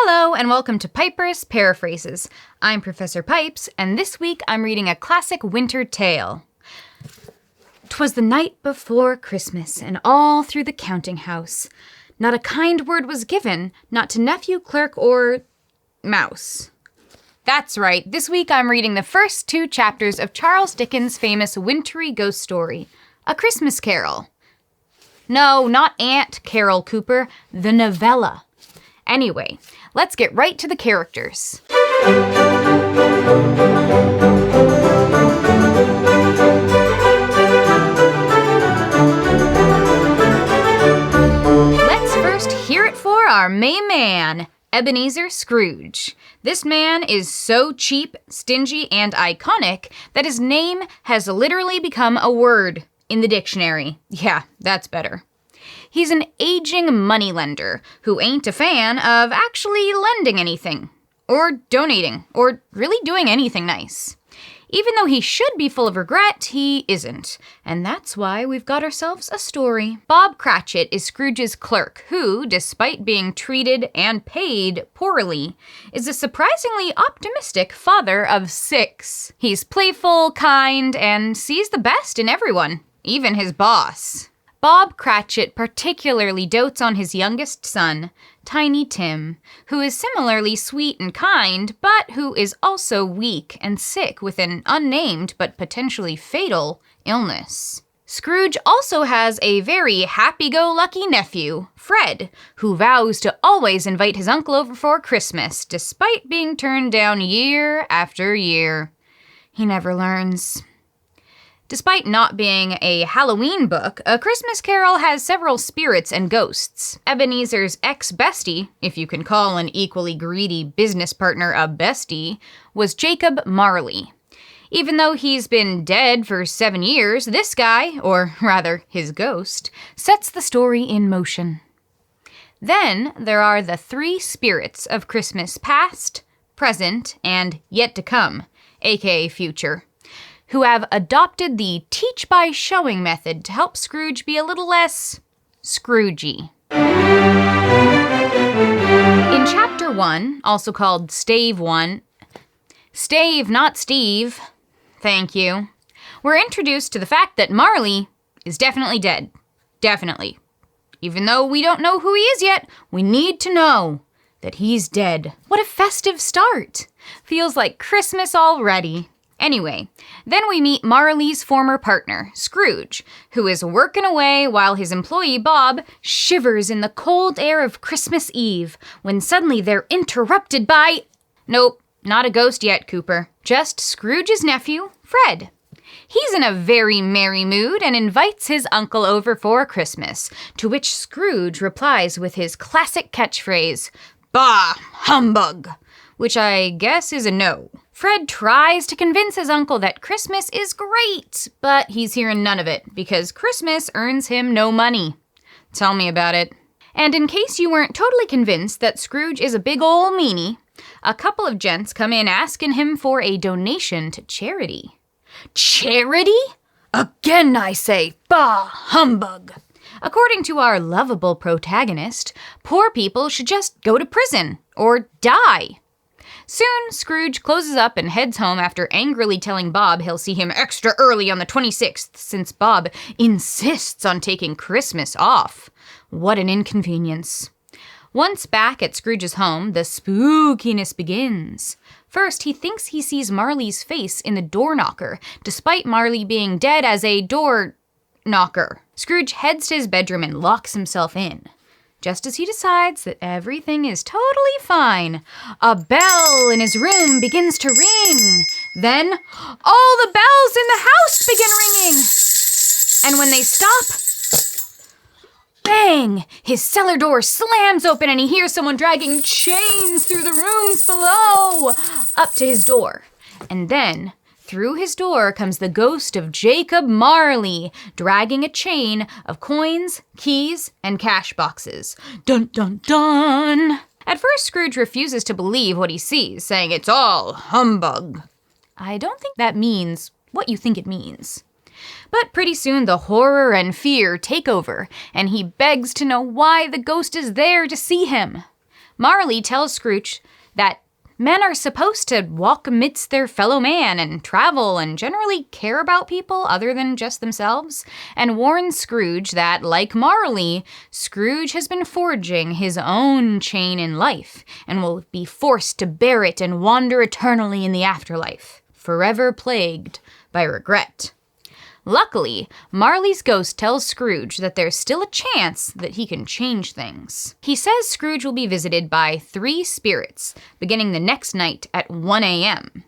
Hello and welcome to Piper's Paraphrases. I'm Professor Pipes, and this week I'm reading a classic winter tale. 'Twas the night before Christmas, and all through the counting house, not a kind word was given, not to nephew, clerk, or mouse. That's right, this week I'm reading the first 2 chapters of Charles Dickens' famous wintry ghost story, A Christmas Carol. No, not Aunt Carol Cooper, the novella. Anyway, let's get right to the characters. Let's first hear it for our main man, Ebenezer Scrooge. This man is so cheap, stingy, and iconic that his name has literally become a word in the dictionary. Yeah, that's better. He's an aging moneylender who ain't a fan of actually lending anything, or donating, or really doing anything nice. Even though he should be full of regret, he isn't. And that's why we've got ourselves a story. Bob Cratchit is Scrooge's clerk, who, despite being treated and paid poorly, is a surprisingly optimistic father of 6. He's playful, kind, and sees the best in everyone, even his boss. Bob Cratchit particularly dotes on his youngest son, Tiny Tim, who is similarly sweet and kind, but who is also weak and sick with an unnamed but potentially fatal illness. Scrooge also has a very happy-go-lucky nephew, Fred, who vows to always invite his uncle over for Christmas, despite being turned down year after year. He never learns. Despite not being a Halloween book, A Christmas Carol has several spirits and ghosts. Ebenezer's ex-bestie, if you can call an equally greedy business partner a bestie, was Jacob Marley. Even though he's been dead for 7 years, this guy, or rather his ghost, sets the story in motion. Then there are the 3 spirits of Christmas past, present, and yet to come, aka future, who have adopted the teach-by-showing method to help Scrooge be a little less Scroogey. In Chapter 1, also called Stave 1, Stave, not Steve, thank you, we're introduced to the fact that Marley is definitely dead. Definitely. Even though we don't know who he is yet, we need to know that he's dead. What a festive start! Feels like Christmas already. Anyway, then we meet Marley's former partner, Scrooge, who is working away while his employee Bob shivers in the cold air of Christmas Eve, when suddenly they're interrupted by... Nope, not a ghost yet, Cooper. Just Scrooge's nephew, Fred. He's in a very merry mood and invites his uncle over for Christmas, to which Scrooge replies with his classic catchphrase, "Bah, humbug!" which I guess is a no. Fred tries to convince his uncle that Christmas is great, but he's hearing none of it, because Christmas earns him no money. Tell me about it. And in case you weren't totally convinced that Scrooge is a big ol' meanie, a couple of gents come in asking him for a donation to charity. Charity? Again I say, bah, humbug! According to our lovable protagonist, poor people should just go to prison, or die. Soon, Scrooge closes up and heads home after angrily telling Bob he'll see him extra early on the 26th, since Bob insists on taking Christmas off. What an inconvenience. Once back at Scrooge's home, the spookiness begins. First, he thinks he sees Marley's face in the door knocker, despite Marley being dead as a door knocker. Scrooge heads to his bedroom and locks himself in. Just as he decides that everything is totally fine, a bell in his room begins to ring. Then, all the bells in the house begin ringing. And when they stop, bang! His cellar door slams open and he hears someone dragging chains through the rooms below, up to his door. And then, through his door comes the ghost of Jacob Marley, dragging a chain of coins, keys, and cash boxes. Dun dun dun! At first, Scrooge refuses to believe what he sees, saying it's all humbug. I don't think that means what you think it means. But pretty soon the horror and fear take over, and he begs to know why the ghost is there to see him. Marley tells Scrooge that men are supposed to walk amidst their fellow man and travel and generally care about people other than just themselves, and warns Scrooge that, like Marley, Scrooge has been forging his own chain in life and will be forced to bear it and wander eternally in the afterlife, forever plagued by regret. Luckily, Marley's ghost tells Scrooge that there's still a chance that he can change things. He says Scrooge will be visited by 3 spirits, beginning the next night at 1 a.m.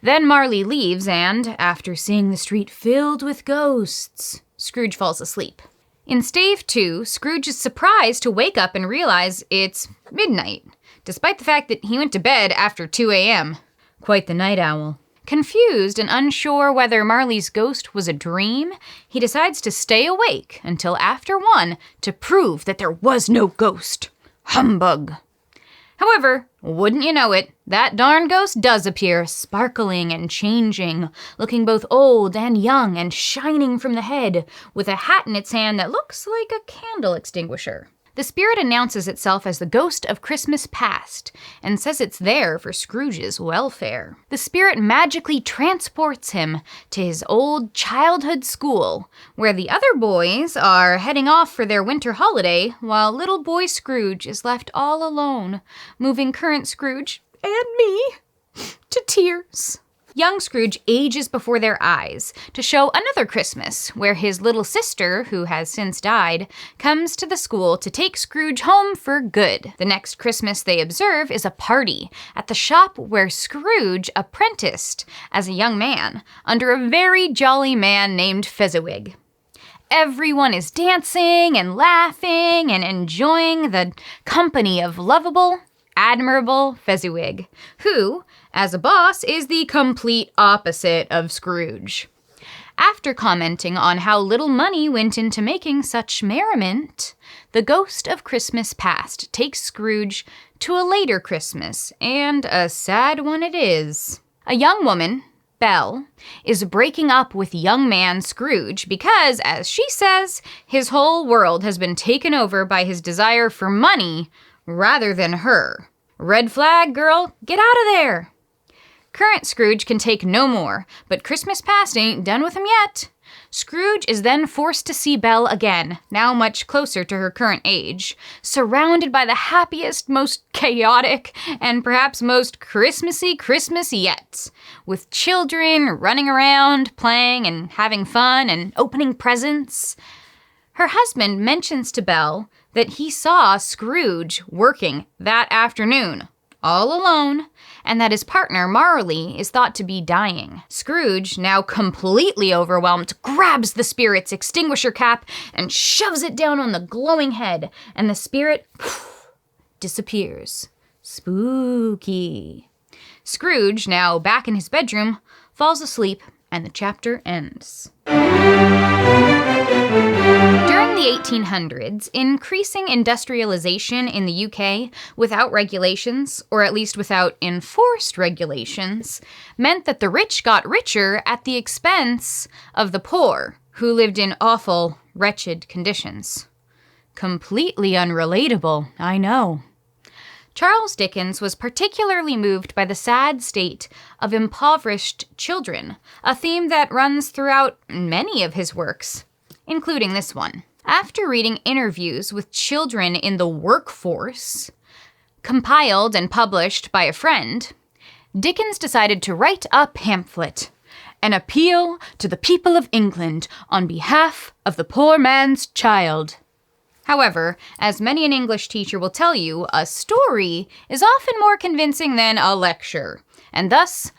Then Marley leaves and, after seeing the street filled with ghosts, Scrooge falls asleep. In Stave 2, Scrooge is surprised to wake up and realize it's midnight, despite the fact that he went to bed after 2 a.m. Quite the night owl. Confused and unsure whether Marley's ghost was a dream, he decides to stay awake until after 1 to prove that there was no ghost. Humbug! However, wouldn't you know it, that darn ghost does appear, sparkling and changing, looking both old and young and shining from the head, with a hat in its hand that looks like a candle extinguisher. The spirit announces itself as the ghost of Christmas past and says it's there for Scrooge's welfare. The spirit magically transports him to his old childhood school, where the other boys are heading off for their winter holiday, while little boy Scrooge is left all alone, moving current Scrooge and me to tears. Young Scrooge ages before their eyes to show another Christmas, where his little sister, who has since died, comes to the school to take Scrooge home for good. The next Christmas they observe is a party at the shop where Scrooge apprenticed as a young man under a very jolly man named Fezziwig. Everyone is dancing and laughing and enjoying the company of lovable, admirable Fezziwig, who, as a boss, is the complete opposite of Scrooge. After commenting on how little money went into making such merriment, the ghost of Christmas past takes Scrooge to a later Christmas, and a sad one it is. A young woman, Belle, is breaking up with young man Scrooge because, as she says, his whole world has been taken over by his desire for money rather than her. Red flag, girl, get out of there! Current Scrooge can take no more, but Christmas past ain't done with him yet. Scrooge is then forced to see Belle again, now much closer to her current age, surrounded by the happiest, most chaotic, and perhaps most Christmassy Christmas yet, with children running around, playing and having fun and opening presents. Her husband mentions to Belle that he saw Scrooge working that afternoon, all alone, and that his partner, Marley, is thought to be dying. Scrooge, now completely overwhelmed, grabs the spirit's extinguisher cap and shoves it down on the glowing head, and the spirit disappears. Spooky. Scrooge, now back in his bedroom, falls asleep, and the chapter ends. During the 1800s, increasing industrialization in the UK without regulations, or at least without enforced regulations, meant that the rich got richer at the expense of the poor, who lived in awful, wretched conditions. Completely unrelatable, I know. Charles Dickens was particularly moved by the sad state of impoverished children, a theme that runs throughout many of his works, including this one. After reading interviews with children in the workforce, compiled and published by a friend, Dickens decided to write a pamphlet, an appeal to the people of England on behalf of the poor man's child. However, as many an English teacher will tell you, a story is often more convincing than a lecture, and thus,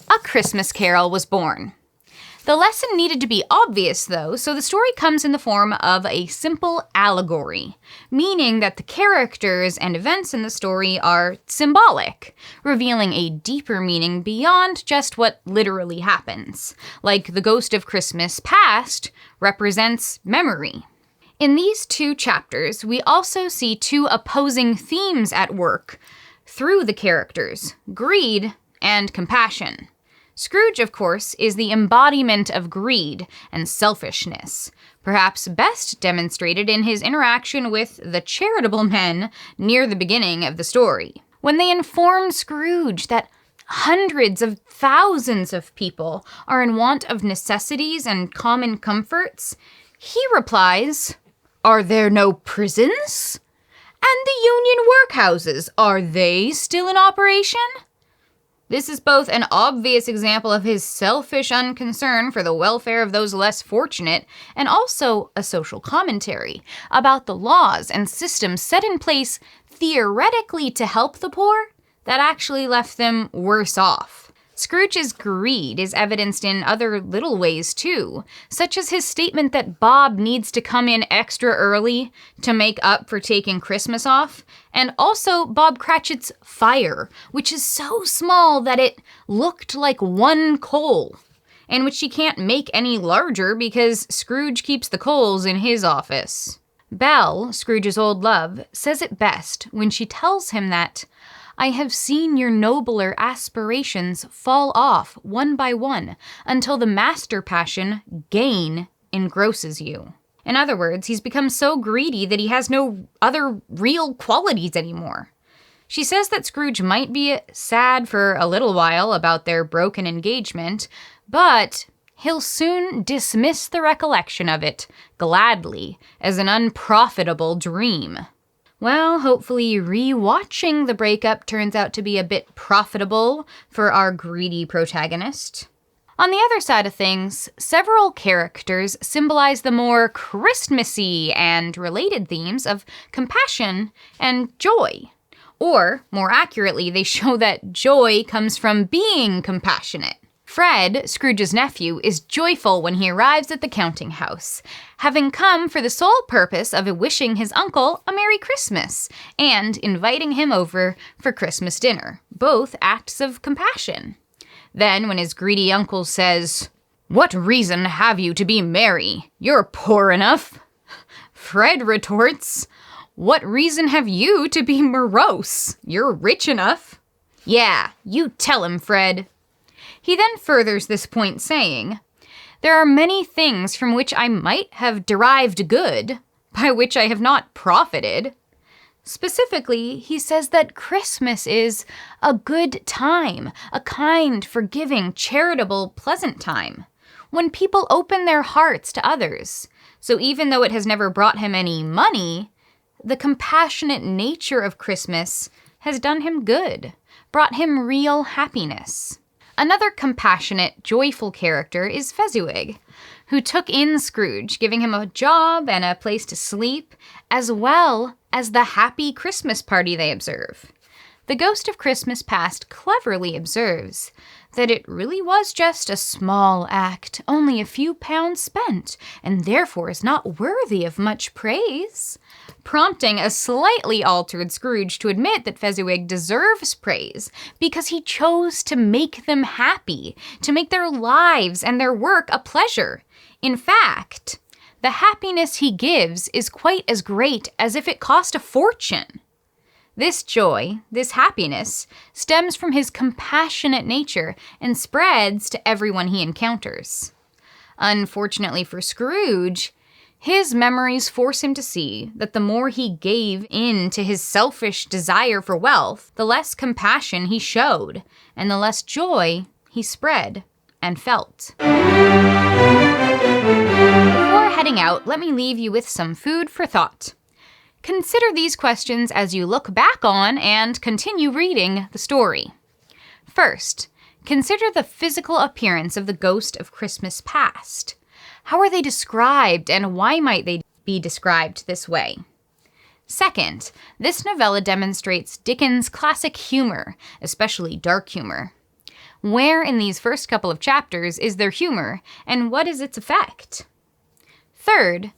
A Christmas Carol was born. The lesson needed to be obvious, though, so the story comes in the form of a simple allegory, meaning that the characters and events in the story are symbolic, revealing a deeper meaning beyond just what literally happens, like the ghost of Christmas past represents memory. In these 2 chapters, we also see 2 opposing themes at work through the characters, greed and compassion. Scrooge, of course, is the embodiment of greed and selfishness, perhaps best demonstrated in his interaction with the charitable men near the beginning of the story. When they inform Scrooge that hundreds of thousands of people are in want of necessities and common comforts, he replies, "Are there no prisons? And the union workhouses, are they still in operation?" This is both an obvious example of his selfish unconcern for the welfare of those less fortunate, and also a social commentary about the laws and systems set in place theoretically to help the poor that actually left them worse off. Scrooge's greed is evidenced in other little ways too, such as his statement that Bob needs to come in extra early to make up for taking Christmas off, and also Bob Cratchit's fire, which is so small that it looked like one coal, and which he can't make any larger because Scrooge keeps the coals in his office. Belle, Scrooge's old love, says it best when she tells him that, "I have seen your nobler aspirations fall off one by one until the master passion, gain, engrosses you." In other words, he's become so greedy that he has no other real qualities anymore. She says that Scrooge might be sad for a little while about their broken engagement, but he'll soon dismiss the recollection of it gladly as an unprofitable dream. Well, hopefully re-watching the breakup turns out to be a bit profitable for our greedy protagonist. On the other side of things, several characters symbolize the more Christmassy and related themes of compassion and joy. Or, more accurately, they show that joy comes from being compassionate. Fred, Scrooge's nephew, is joyful when he arrives at the counting house, having come for the sole purpose of wishing his uncle a Merry Christmas and inviting him over for Christmas dinner, both acts of compassion. Then, when his greedy uncle says, "What reason have you to be merry? You're poor enough," Fred retorts, "What reason have you to be morose? You're rich enough." "Yeah, you tell him, Fred." He then furthers this point saying, "There are many things from which I might have derived good, by which I have not profited." Specifically, he says that Christmas is a good time, a kind, forgiving, charitable, pleasant time, when people open their hearts to others. So even though it has never brought him any money, the compassionate nature of Christmas has done him good, brought him real happiness. Another compassionate, joyful character is Fezziwig, who took in Scrooge, giving him a job and a place to sleep, as well as the happy Christmas party they observe. The Ghost of Christmas Past cleverly observes that it really was just a small act, only a few pounds spent, and therefore is not worthy of much praise, prompting a slightly altered Scrooge to admit that Fezziwig deserves praise because he chose to make them happy, to make their lives and their work a pleasure. In fact, the happiness he gives is quite as great as if it cost a fortune. This joy, this happiness, stems from his compassionate nature and spreads to everyone he encounters. Unfortunately for Scrooge, his memories force him to see that the more he gave in to his selfish desire for wealth, the less compassion he showed, and the less joy he spread and felt. Before heading out, let me leave you with some food for thought. Consider these questions as you look back on and continue reading the story. First, consider the physical appearance of the Ghost of Christmas Past. How are they described, and why might they be described this way? Second, this novella demonstrates Dickens' classic humor, especially dark humor. Where in these first couple of chapters is there humor, and what is its effect? Third,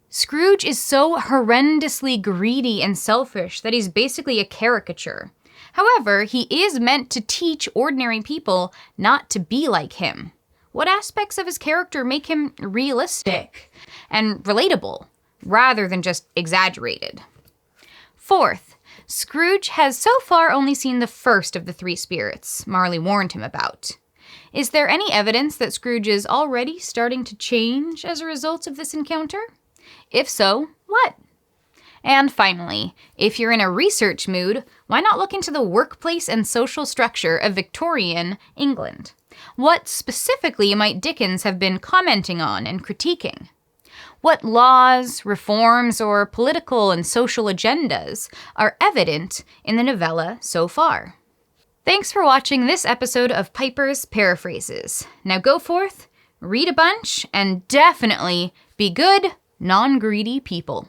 Scrooge is so horrendously greedy and selfish that he's basically a caricature. However, he is meant to teach ordinary people not to be like him. What aspects of his character make him realistic and relatable, rather than just exaggerated? Fourth, Scrooge has so far only seen the first of the three spirits Marley warned him about. Is there any evidence that Scrooge is already starting to change as a result of this encounter? If so, what? And finally, if you're in a research mood, why not look into the workplace and social structure of Victorian England? What specifically might Dickens have been commenting on and critiquing? What laws, reforms, or political and social agendas are evident in the novella so far? Thanks for watching this episode of Piper's Paraphrases. Now go forth, read a bunch, and definitely be good, non-greedy people.